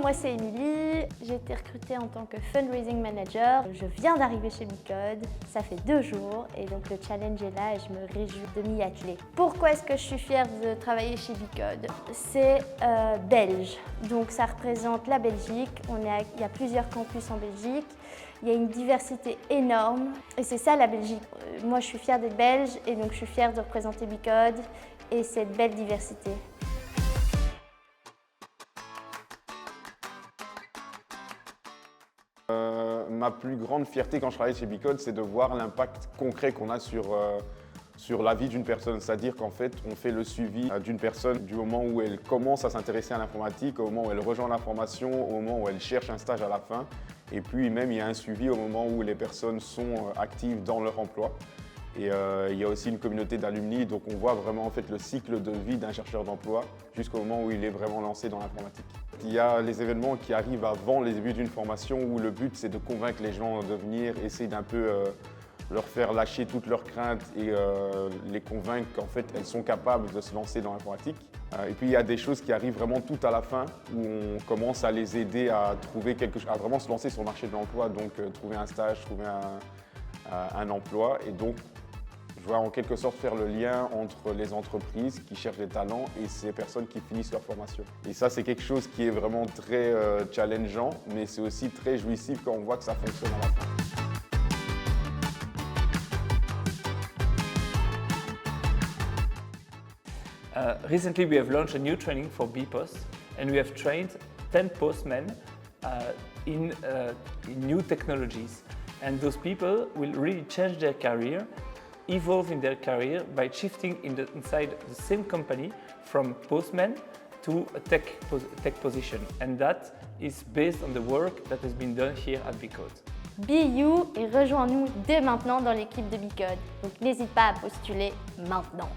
moi c'est Émilie, j'ai été recrutée en tant que Fundraising Manager. Je viens d'arriver chez Bicode, ça fait 2 jours et donc le challenge est là et je me réjouis de m'y atteler. Pourquoi est-ce que je suis fière de travailler chez Bicode? C'est belge, donc ça représente la Belgique. Il y a plusieurs campus en Belgique, il y a une diversité énorme et c'est ça la Belgique. Moi je suis fière d'être belge et donc je suis fière de représenter Bicode et cette belle diversité. Ma plus grande fierté quand je travaille chez Bicode, c'est de voir l'impact concret qu'on a sur la vie d'une personne. C'est-à-dire qu'en fait, on fait le suivi d'une personne du moment où elle commence à s'intéresser à l'informatique, au moment où elle rejoint l'information, au moment où elle cherche un stage à la fin. Et puis même, il y a un suivi au moment où les personnes sont actives dans leur emploi. Et il y a aussi une communauté d'alumni, donc on voit vraiment en fait le cycle de vie d'un chercheur d'emploi jusqu'au moment où il est vraiment lancé dans l'informatique. Il y a les événements qui arrivent avant les débuts d'une formation où le but c'est de convaincre les gens de venir, essayer d'un peu leur faire lâcher toutes leurs craintes et les convaincre qu'en fait elles sont capables de se lancer dans l'informatique. Et puis il y a des choses qui arrivent vraiment tout à la fin où on commence à les aider à trouver quelque chose, à vraiment se lancer sur le marché de l'emploi, donc trouver un stage, trouver un emploi et donc je vais en quelque sorte faire le lien entre les entreprises qui cherchent des talents et ces personnes qui finissent leur formation. Et ça, c'est quelque chose qui est vraiment très challengeant, mais c'est aussi très jouissif quand on voit que ça fonctionne à la fin. Recently, we have launched a new training for BPOS, and we have trained 10 postmen in new technologies. And those people will really change their career, evolve in their career by shifting inside the same company from postman to a tech position. And that is based on the work that has been done here at Bicode. Be you et rejoins-nous dès maintenant dans l'équipe de Bicode. Donc n'hésite pas à postuler maintenant.